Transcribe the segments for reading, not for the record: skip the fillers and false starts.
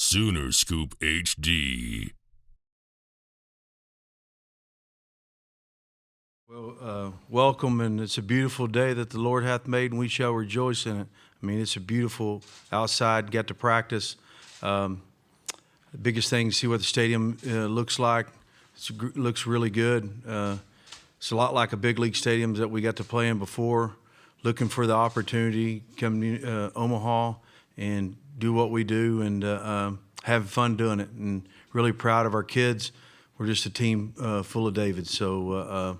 Sooner Scoop HD. Well, welcome, and it's a beautiful day that the Lord hath made, and we shall rejoice in it. I mean, it's a beautiful outside, got to practice. The biggest thing, see what the stadium looks like. It looks really good. It's a lot like a big league stadium that we got to play in before. Looking for the opportunity, come to Omaha and do what we do, and have fun doing it. And really proud of our kids. We're just a team full of Davids. So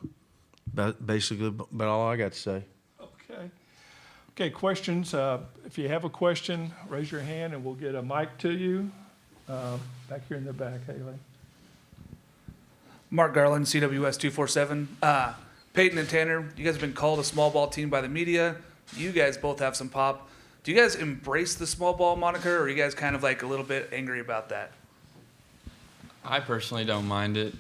basically about all I got to say. Okay, questions. If you have a question, raise your hand and we'll get a mic to you. Back here in the back, Haley. Mark Garland, CWS 247. Peyton and Tanner, you guys have been called a small ball team by the media. You guys both have some pop. Do you guys embrace the small ball moniker, or are you guys kind of like a little bit angry about that? I personally don't mind it.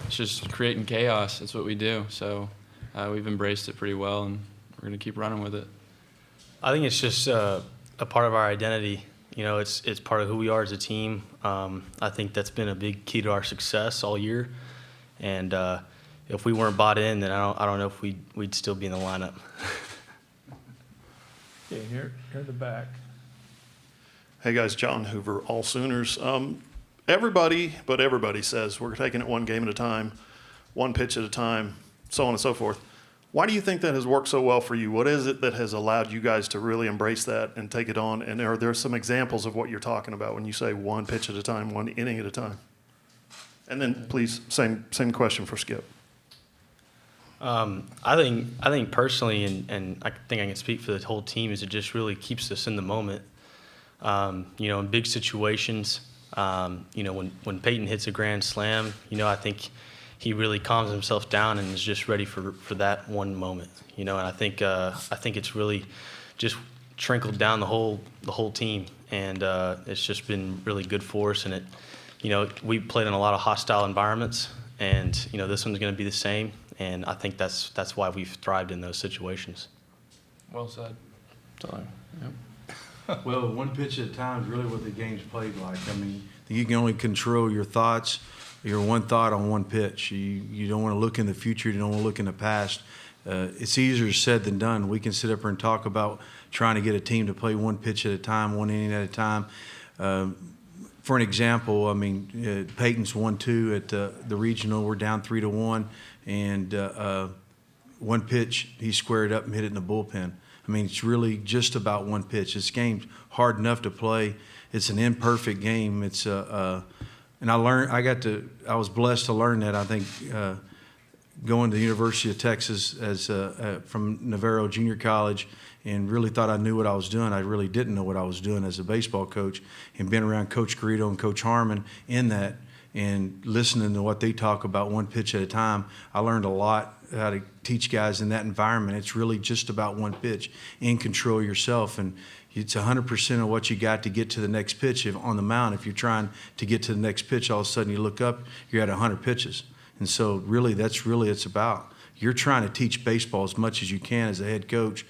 It's just creating chaos. That's what we do. So we've embraced it pretty well, and we're going to keep running with it. I think it's just a part of our identity. You know, it's part of who we are as a team. I think that's been a big key to our success all year. And if we weren't bought in, then I don't know if we'd still be in the lineup. Okay, here in the back. Hey guys, John Hoover, All Sooners. Everybody says we're taking it one game at a time, one pitch at a time, so on and so forth. Why do you think that has worked so well for you? What is it that has allowed you guys to really embrace that and take it on? And are there some examples of what you're talking about when you say one pitch at a time, one inning at a time? And then please, same question for Skip. I think personally, and I think I can speak for the whole team, is it just really keeps us in the moment. You know, in big situations, you know, when Peyton hits a grand slam, you know, I think he really calms himself down and is just ready for that one moment. You know, and I think it's really just trickled down the whole team, and it's just been really good for us. And it, you know, we played in a lot of hostile environments, and you know, this one's going to be the same. And I think that's why we've thrived in those situations. Well said. Sorry. Yep. Well, one pitch at a time is really what the game's played like. I mean, you can only control your thoughts, your one thought on one pitch. You don't want to look in the future. You don't want to look in the past. It's easier said than done. We can sit up here and talk about trying to get a team to play one pitch at a time, one inning at a time. For an example, I mean, Peyton's 1-2 at the regional. We're down 3-1, and one pitch he squared up and hit it in the bullpen. I mean, it's really just about one pitch. This game's hard enough to play. It's an imperfect game. It's and I was blessed to learn that. I think going to the University of Texas as from Navarro Junior College, and really thought I knew what I was doing. I really didn't know what I was doing as a baseball coach, and being around Coach Garrido and Coach Harmon in that, and listening to what they talk about one pitch at a time, I learned a lot how to teach guys in that environment. It's really just about one pitch, and control yourself, and it's 100% of what you got to get to the next pitch on the mound. If you're trying to get to the next pitch, all of a sudden you look up, you're at 100 pitches. And so really, that's really it's about. You're trying to teach baseball as much as you can as a head coach,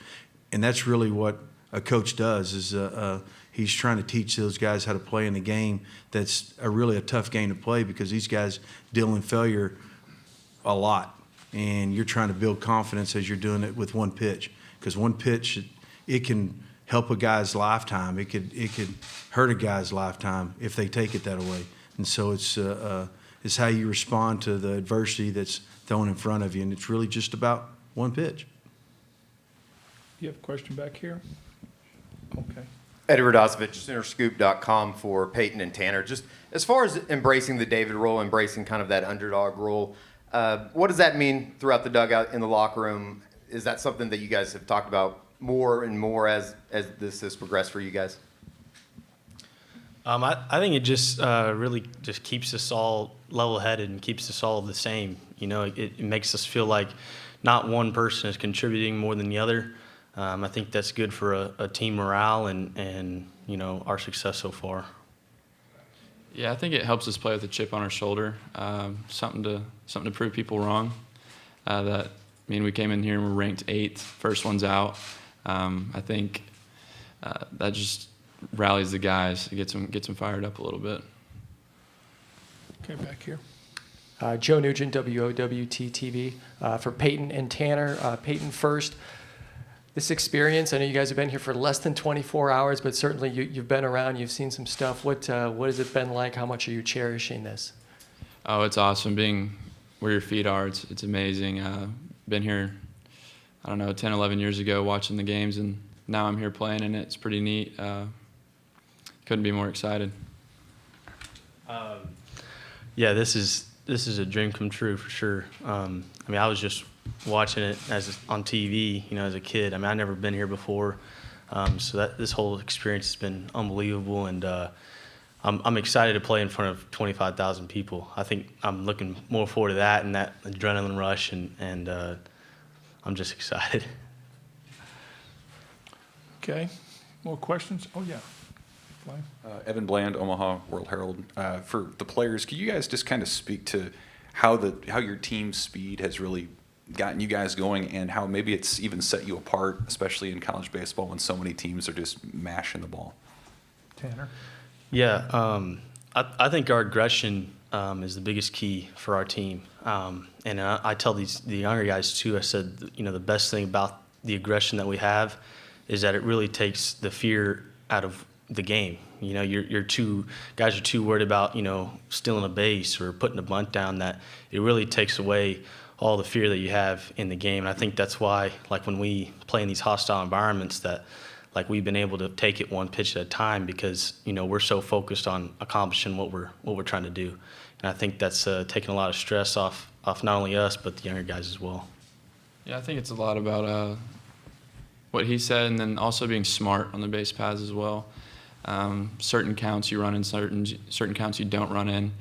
and that's really what a coach does, is he's trying to teach those guys how to play in a game that's really a tough game to play, because these guys deal in failure a lot, and you're trying to build confidence as you're doing it with one pitch, because one pitch, it can help a guy's lifetime. It could hurt a guy's lifetime if they take it that way. And so it's how you respond to the adversity that's thrown in front of you, and it's really just about one pitch. You have a question back here? Okay. Eddie Radosevich, SoonerScoop.com for Peyton and Tanner. Just as far as embracing the David role, embracing kind of that underdog role, what does that mean throughout the dugout, in the locker room? Is that something that you guys have talked about more and more as this has progressed for you guys? I think it just really just keeps us all level-headed and keeps us all the same. You know, it makes us feel like not one person is contributing more than the other. I think that's good for a team morale and you know, our success so far. Yeah, I think it helps us play with a chip on our shoulder, something to prove people wrong. That, I mean, we came in here and we're ranked 8th, first one's out. I think that just rallies the guys. It gets them fired up a little bit. Okay, back here. Joe Nugent, WOWT-TV. For Peyton and Tanner. Peyton first. This experience, I know you guys have been here for less than 24 hours, but certainly you've been around, you've seen some stuff. What has it been like? How much are you cherishing this? Oh, it's awesome being where your feet are. It's amazing. Been here, I don't know, 10, 11 years ago watching the games, and now I'm here playing, and it's pretty neat. Couldn't be more excited. Yeah, this is a dream come true for sure. I mean, I was just watching it on TV, as a kid. I mean, I'd never been here before, so this whole experience has been unbelievable, and I'm excited to play in front of 25,000 people. I think I'm looking more forward to that and that adrenaline rush, and I'm just excited. Okay, more questions? Oh, yeah. Fine. Evan Bland, Omaha World Herald. For the players, could you guys just kind of speak to how your team's speed has really gotten you guys going, and how maybe it's even set you apart, especially in college baseball when so many teams are just mashing the ball? Tanner? Yeah, I think our aggression is the biggest key for our team. And I tell the younger guys too, I said, the best thing about the aggression that we have is that it really takes the fear out of the game. You're guys are too worried about, stealing a base or putting a bunt down, that it really takes away all the fear that you have in the game. And I think that's why, like, when we play in these hostile environments, that like we've been able to take it one pitch at a time, because we're so focused on accomplishing what we're trying to do. And I think that's taken a lot of stress off not only us but the younger guys as well. Yeah, I think it's a lot about what he said, and then also being smart on the base paths as well. Certain counts you run in, certain counts you don't run in.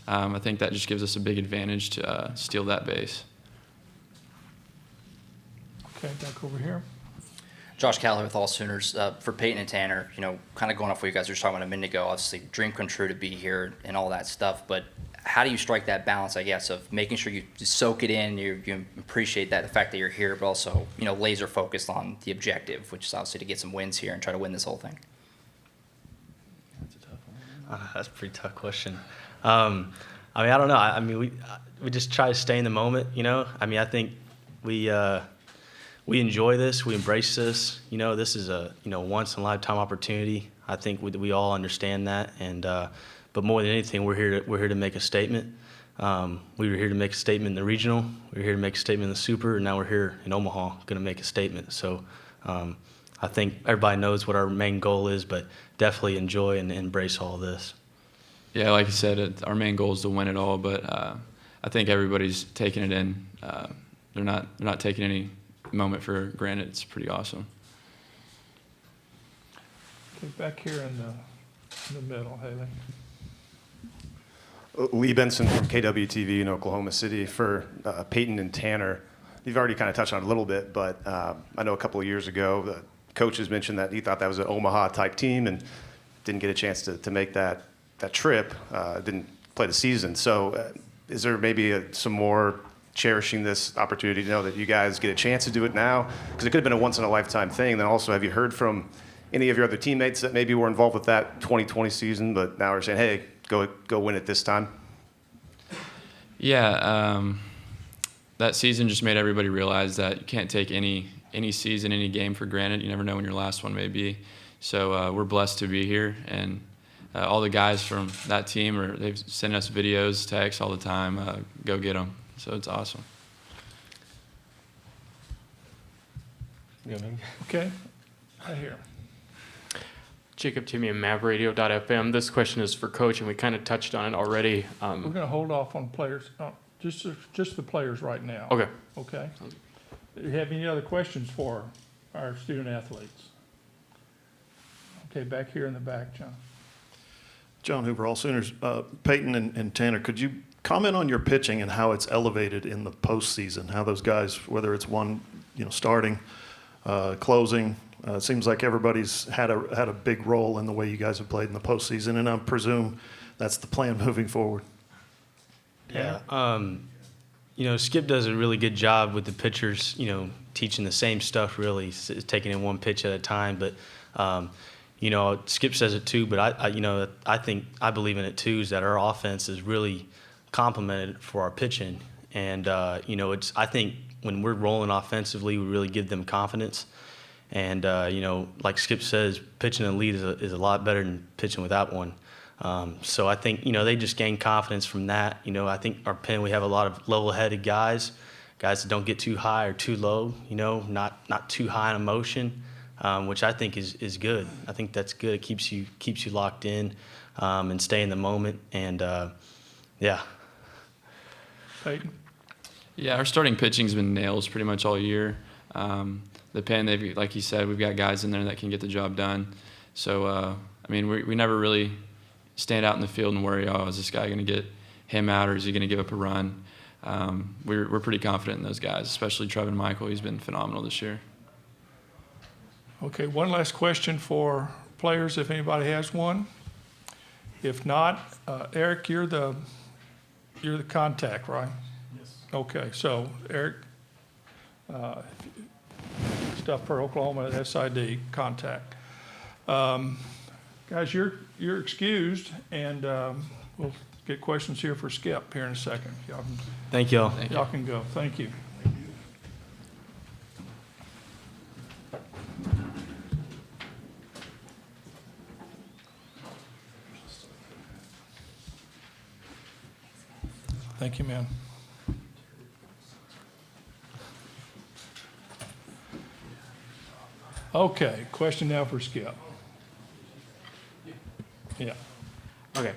I think that just gives us a big advantage to steal that base. Okay, back over here. Josh Calloway with All Sooners. For Peyton and Tanner, kind of going off what you guys were talking about a minute ago, obviously dream come true to be here and all that stuff, but how do you strike that balance, I guess, of making sure you soak it in, you appreciate that, the fact that you're here, but also, laser focused on the objective, which is obviously to get some wins here and try to win this whole thing? That's a tough one. That's a pretty tough question. I mean, I don't know. I mean, we just try to stay in the moment, I mean, I think we enjoy this. We embrace this. This is a once in a lifetime opportunity. I think we all understand that, and but more than anything, we're here to make a statement. We were here to make a statement in the regional. We were here to make a statement in the super, and now we're here in Omaha, going to make a statement. So I think everybody knows what our main goal is, but definitely enjoy and embrace all of this. Yeah, like you said, our main goal is to win it all, but I think everybody's taking it in. They're not taking any moment for granted. It's pretty awesome. Okay, back here in the middle, Haley. Lee Benson from KWTV in Oklahoma City. For Peyton and Tanner, you've already kind of touched on it a little bit, but I know a couple of years ago the coaches mentioned that he thought that was an Omaha type team and didn't get a chance to make that trip, didn't play the season. So is there maybe some more cherishing this opportunity to know that you guys get a chance to do it now? Because it could have been a once-in-a-lifetime thing. Then also, have you heard from any of your other teammates that maybe were involved with that 2020 season, but now are saying, hey, go win it this time? Yeah, that season just made everybody realize that you can't take any season, any game for granted. You never know when your last one may be. So we're blessed to be here, and all the guys from that team, they've sent us videos, texts all the time. Go get them. So it's awesome. Okay, right here. Jacob Timian, MavRadio.fm. This question is for Coach, and we kind of touched on it already. We're going to hold off on players, just the players right now. Okay. Okay. Do you have any other questions for our student athletes? Okay, back here in the back, John. John Hoover, All Sooners. Peyton and Tanner, could you comment on your pitching and how it's elevated in the postseason? How those guys, whether it's one, starting, closing, it seems like everybody's had a big role in the way you guys have played in the postseason, and I presume that's the plan moving forward. Yeah. Skip does a really good job with the pitchers, teaching the same stuff, really, taking it one pitch at a time. But, you know, Skip says it too, but I believe in it too, is that our offense is really complemented for our pitching. And, you know, I think when we're rolling offensively, we really give them confidence. And, you know, like Skip says, pitching in the lead is a lot better than pitching without one. So I think, you know, they just gain confidence from that. You know, I think our pen, we have a lot of level-headed guys that don't get too high or too low, you know, not too high in emotion, which I think is good. I think that's good. It keeps you locked in and stay in the moment. And, yeah. Peyton? Yeah, our starting pitching's been nails pretty much all year. The pen, like you said, we've got guys in there that can get the job done. So, I mean, we never really stand out in the field and worry, oh, is this guy going to get him out or is he going to give up a run? We're pretty confident in those guys, especially Trevin Michael. He's been phenomenal this year. Okay, one last question for players, if anybody has one. If not, Eric, you're the contact, right? Yes. Okay, so Eric, stuff for Oklahoma at SID, contact. Guys, you're excused, and we'll get questions here for Skip here in a second. Thank y'all. Y'all can go. Thank you. Thank you, ma'am. Okay, question now for Skip. Yeah. Okay.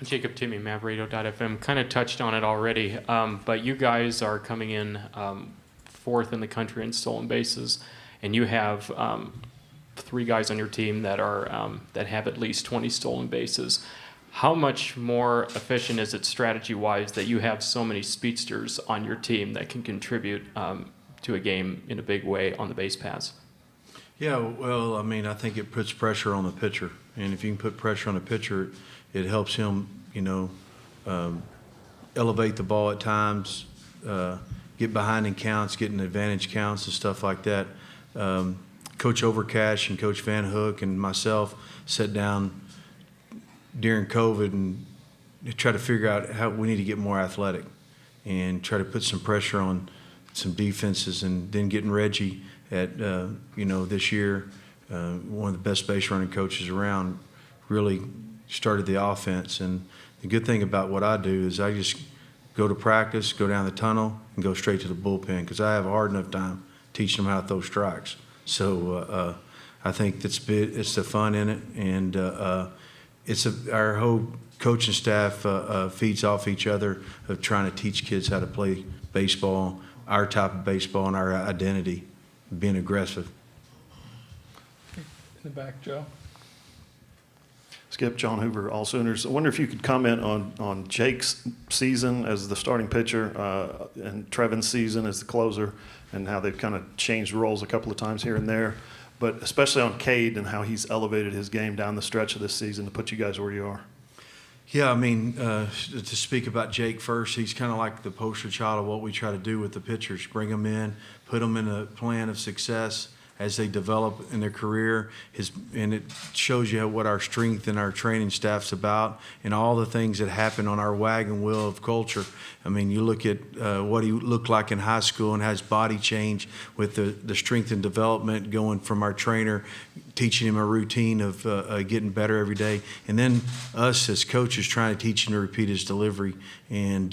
Jacob Timmy, MavRadio.fm, kind of touched on it already, but you guys are coming in fourth in the country in stolen bases, and you have 3 guys on your team that are that have at least 20 stolen bases. How much more efficient is it strategy-wise that you have so many speedsters on your team that can contribute to a game in a big way on the base paths? Yeah, well, I mean, I think it puts pressure on the pitcher. And if you can put pressure on the pitcher, it helps him, you know, elevate the ball at times, get behind in counts, get in advantage counts and stuff like that. Coach Overcash and Coach Van Hook and myself sat down during COVID and try to figure out how we need to get more athletic and try to put some pressure on some defenses, and then getting Reggie at, you know, this year, one of the best base running coaches around, really started the offense. And the good thing about what I do is I just go to practice, go down the tunnel, and go straight to the bullpen because I have a hard enough time teaching them how to throw strikes. So I think it's the fun in it, and our whole coaching staff feeds off each other of trying to teach kids how to play baseball, our type of baseball, and our identity, being aggressive. In the back, Joe. Skip, John Hoover, All Sooners. I wonder if you could comment on Jake's season as the starting pitcher and Trevin's season as the closer, and how they've kind of changed roles a couple of times here and there, but especially on Cade and how he's elevated his game down the stretch of this season to put you guys where you are. Yeah, I mean, to speak about Jake first, he's kind of like the poster child of what we try to do with the pitchers. Bring them in, put them in a plan of success as they develop in their career. And it shows you what our strength and our training staff's about and all the things that happen on our wagon wheel of culture. I mean, you look at what he looked like in high school and how his body changed with the strength and development going from our trainer, teaching him a routine of getting better every day. And then us as coaches trying to teach him to repeat his delivery. And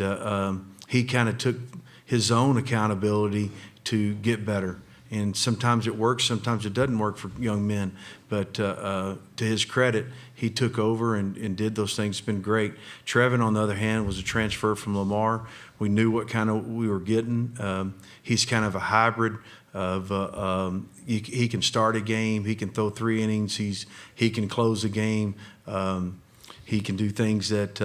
he kind of took his own accountability to get better. And sometimes it works, sometimes it doesn't work for young men. But to his credit, he took over and did those things. It's been great. Trevin, on the other hand, was a transfer from Lamar. We knew what kind of we were getting. He's kind of a hybrid of he can start a game, he can throw 3 innings, he can close a game. He can do things that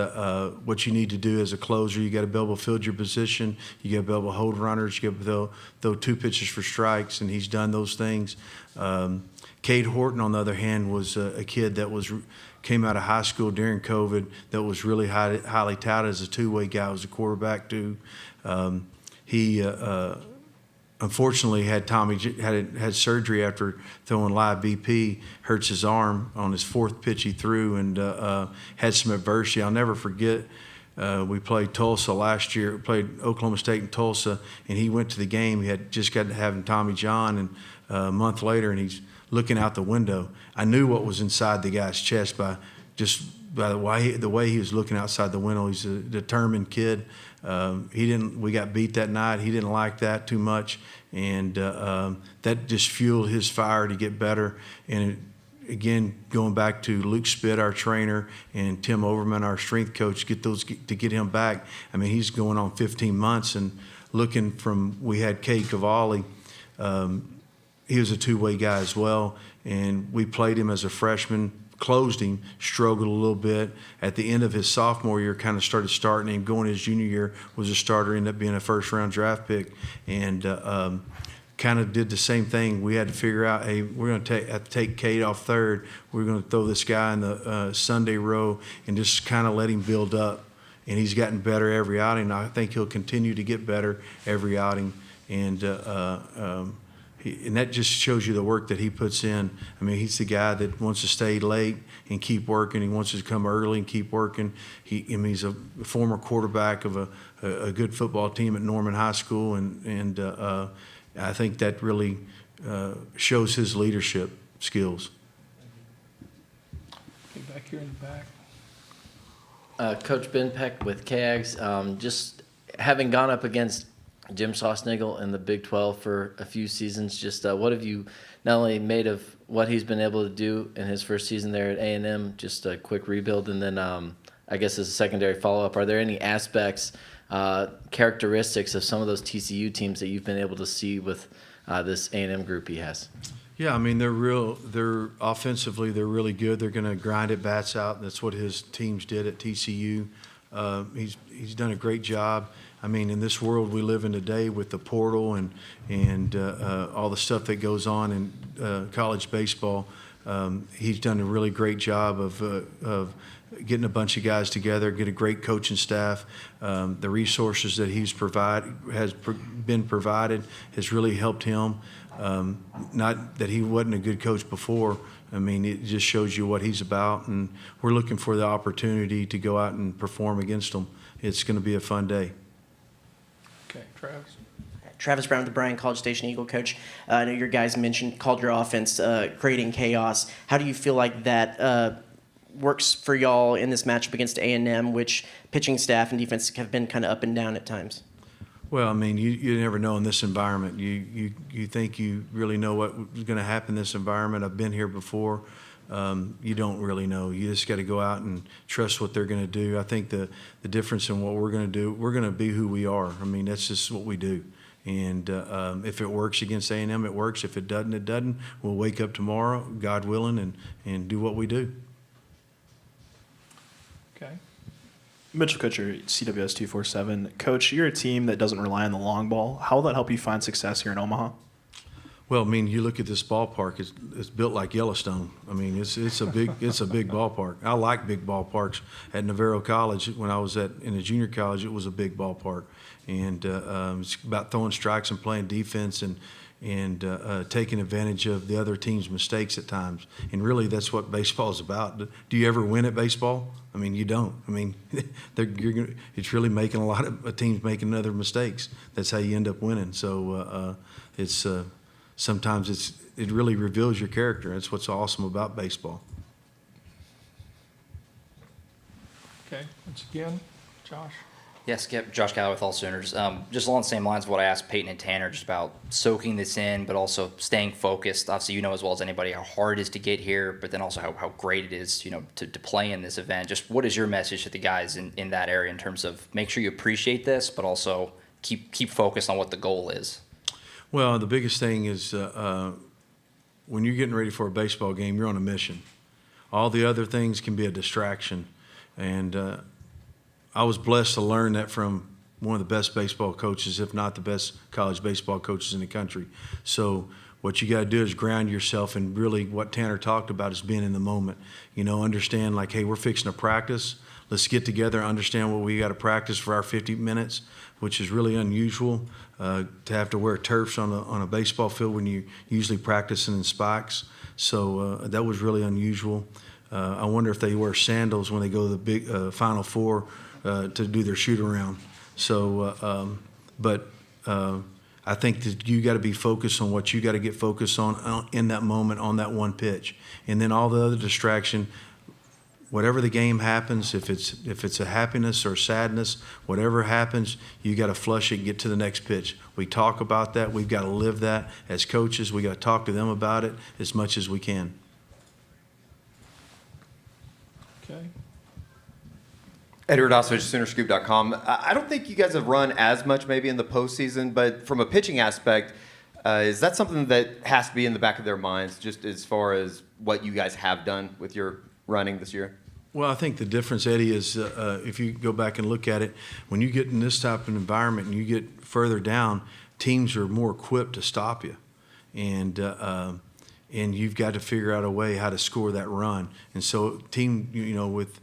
what you need to do as a closer. You got to be able to field your position. You got to be able to hold runners. You got to be able to throw 2 pitches for strikes, and he's done those things. Cade Horton, on the other hand, was a kid that came out of high school during COVID that was really highly touted as a two-way guy. Was a quarterback too. He unfortunately had had surgery after throwing live BP, hurts his arm on his fourth pitch he threw, and had some adversity. I'll never forget. We played Tulsa last year. We played Oklahoma State in Tulsa, and he went to the game. He had just got to having Tommy John, and a month later, and he's looking out the window. I knew what was inside the guy's chest by the way he was looking outside the window. He's a determined kid. We got beat that night. He didn't like that too much, and that just fueled his fire to get better. And again, going back to Luke Spitt, our trainer, and Tim Overman, our strength coach, to get him back. I mean, he's going on 15 months, and we had Cade Cavalli. He was a two-way guy as well, and we played him as a freshman, closed him, struggled a little bit. At the end of his sophomore year, kind of starting him. Going his junior year, was a starter, ended up being a first-round draft pick, and kind of did the same thing. We had to figure out, hey, we're going to have to take Cade off third. We're going to throw this guy in the Sunday row and just kind of let him build up. And he's gotten better every outing. I think he'll continue to get better every outing. And that just shows you the work that he puts in. I mean, he's the guy that wants to stay late and keep working. He wants to come early and keep working. He's a former quarterback of a good football team at Norman High School, and I think that really shows his leadership skills. Okay, back here in the back. Coach Ben Peck with CAGS, just having gone up against Jim Sauchnagel in the Big 12 for a few seasons, just what have you not only made of what he's been able to do in his first season there at A&M, just a quick rebuild, and then I guess as a secondary follow-up, are there any aspects, characteristics of some of those TCU teams that you've been able to see with this A&M group he has? Yeah, I mean, they're offensively, they're really good. They're going to grind at bats out. That's what his teams did at TCU. He's done a great job. I mean, in this world we live in today with the portal and all the stuff that goes on in college baseball, he's done a really great job of getting a bunch of guys together, get a great coaching staff. The resources that been provided has really helped him. Not that he wasn't a good coach before. I mean, it just shows you what he's about, and we're looking for the opportunity to go out and perform against him. It's going to be a fun day. Okay, Travis. Travis Brown with the Bryan College Station Eagle, Coach. I know your guys called your offense creating chaos. How do you feel like that works for y'all in this matchup against A&M, which pitching staff and defense have been kind of up and down at times? Well, I mean, you never know in this environment. You think you really know what's going to happen in this environment. I've been here before. You don't really know. You just got to go out and trust what they're going to do. I think the difference in what we're going to do, we're going to be who we are. I mean, that's just what we do. And if it works against A&M, it works. If it doesn't, it doesn't. We'll wake up tomorrow, God willing, and do what we do. Okay. Mitchell Kutcher, CWS 247. Coach, you're a team that doesn't rely on the long ball. How will that help you find success here in Omaha? Well, I mean, you look at this ballpark; it's built like Yellowstone. I mean, it's a big ballpark. I like big ballparks. At Navarro College, when I was in a junior college, it was a big ballpark, and it's about throwing strikes and playing defense and taking advantage of the other team's mistakes at times. And really, that's what baseball is about. Do you ever win at baseball? I mean, you don't. I mean, it's really making a lot of teams making other mistakes. That's how you end up winning. So sometimes it really reveals your character. That's what's awesome about baseball. Okay, once again, Josh. Yes, Josh Galloway with All Sooners. Just along the same lines of what I asked Peyton and Tanner, just about soaking this in, but also staying focused. Obviously, you know as well as anybody how hard it is to get here, but then also how great it is, to play in this event. Just what is your message to the guys in that area in terms of make sure you appreciate this, but also keep focused on what the goal is? Well, the biggest thing is when you're getting ready for a baseball game, you're on a mission. All the other things can be a distraction, and I was blessed to learn that from one of the best baseball coaches, if not the best college baseball coaches in the country. So what you got to do is ground yourself, and really what Tanner talked about is being in the moment. Understand like, hey, we're fixing to practice. let's get together, understand what we got to practice for our 50 minutes, which is really unusual to have to wear turfs on a baseball field when you're usually practicing in spikes. So that was really unusual. I wonder if they wear sandals when they go to the big Final Four to do their shoot around. So, I think that you got to be focused on what you got to get focused on in that moment, on that one pitch, and then all the other distraction. Whatever the game happens, if it's a happiness or sadness, whatever happens, you got to flush it and get to the next pitch. We talk about that. We've got to live that as coaches. We got to talk to them about it as much as we can. Okay. Edward Oswich, Soonerscoop.com. I don't think you guys have run as much maybe in the postseason, but from a pitching aspect, is that something that has to be in the back of their minds, just as far as what you guys have done with your running this year? Well, I think the difference, Eddie, is if you go back and look at it, when you get in this type of environment and you get further down, teams are more equipped to stop you. And you've got to figure out a way how to score that run. And so team, with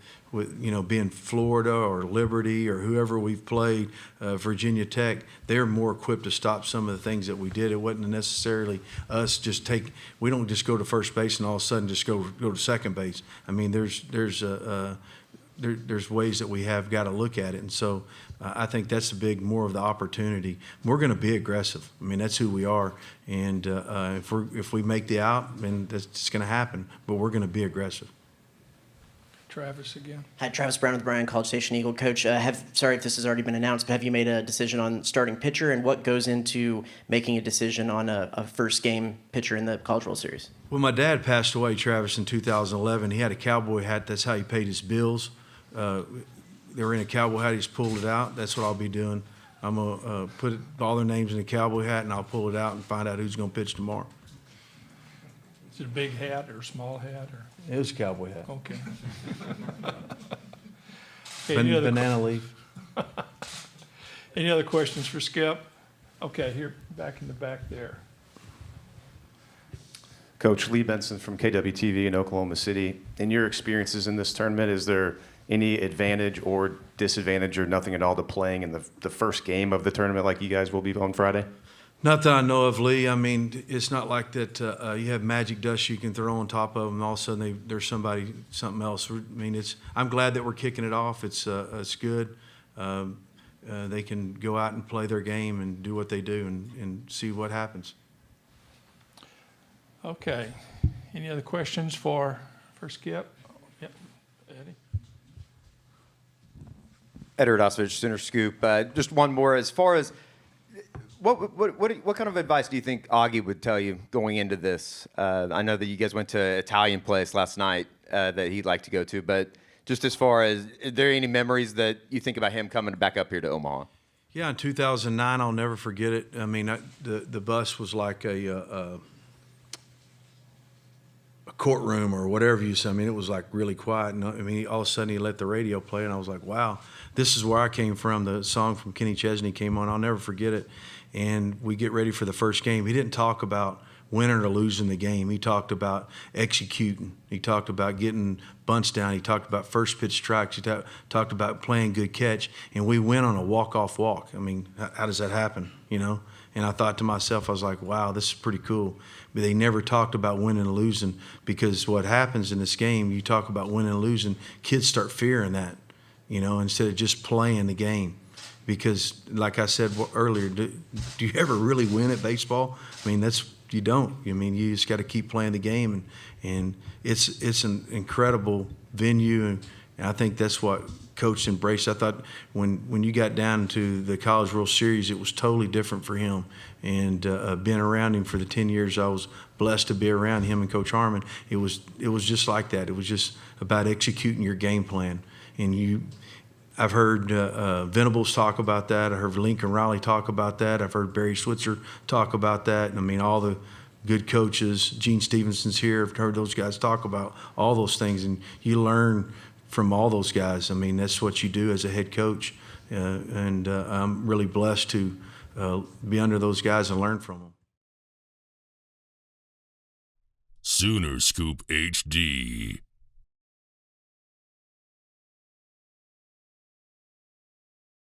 being Florida or Liberty or whoever we've played, Virginia Tech, they're more equipped to stop some of the things that we did. It wasn't necessarily us we don't just go to first base and all of a sudden just go to second base. I mean, there's ways that we have got to look at it. And so I think that's more of the opportunity. We're going to be aggressive. I mean, that's who we are. And if we make the out, then that's going to happen. But we're going to be aggressive. Travis again. Hi, Travis Brown with the Bryan College Station Eagle. Coach, sorry if this has already been announced, but have you made a decision on starting pitcher, and what goes into making a decision on a first game pitcher in the College World Series? Well, my dad passed away, Travis, in 2011. He had a cowboy hat. That's how he paid his bills. They were in a cowboy hat. He just pulled it out. That's what I'll be doing. I'm going to put all their names in a cowboy hat, and I'll pull it out and find out who's going to pitch tomorrow. Is it a big hat or a small hat? It was a cowboy hat. Okay. Banana leaf. Any other questions for Skip? Okay, here, back in the back there. Coach Lee Benson from KWTV in Oklahoma City. In your experiences in this tournament, is there any advantage or disadvantage or nothing at all to playing in the first game of the tournament like you guys will be on Friday? Not that I know of, Lee. I mean, it's not like that you have magic dust you can throw on top of them, and all of a sudden there's something else. I mean, I'm glad that we're kicking it off. It's good. They can go out and play their game and do what they do and see what happens. Okay. Any other questions for Skip? Yep. Eddie? Edward Oswich, Sooner Scoop. Just one more. As far as what kind of advice do you think Augie would tell you going into this? I know that you guys went to an Italian place last night that he'd like to go to, but just as far as, are there any memories that you think about him coming back up here to Omaha? Yeah, in 2009, I'll never forget it. I mean, the bus was like a courtroom or whatever you say. I mean, it was like really quiet. And I mean, all of a sudden he let the radio play, and I was like, wow, this is where I came from. The song from Kenny Chesney came on. I'll never forget it. And we get ready for the first game. He didn't talk about winning or losing the game. He talked about executing. He talked about getting bunts down. He talked about first pitch strikes. He talked about playing good catch. And we went on a walk-off walk. I mean, how does that happen, And I thought to myself, I was like, wow, this is pretty cool. But they never talked about winning and losing, because what happens in this game, you talk about winning and losing, kids start fearing that, instead of just playing the game. Because like I said earlier, do you ever really win at baseball? I mean, you don't. I mean, you just got to keep playing the game, and it's an incredible venue, and I think that's what Coach embraced. I thought when you got down to the College World Series, it was totally different for him. And being around him for the 10 years I was blessed to be around him and Coach Harmon, it was just like that. It was just about executing your game plan. And I've heard Venables talk about that. I heard Lincoln Riley talk about that. I've heard Barry Switzer talk about that. And I mean, all the good coaches, Gene Stevenson's here, I've heard those guys talk about all those things. And you learn from all those guys. I mean, that's what you do as a head coach. And I'm really blessed to be under those guys and learn from them. Sooner Scoop HD.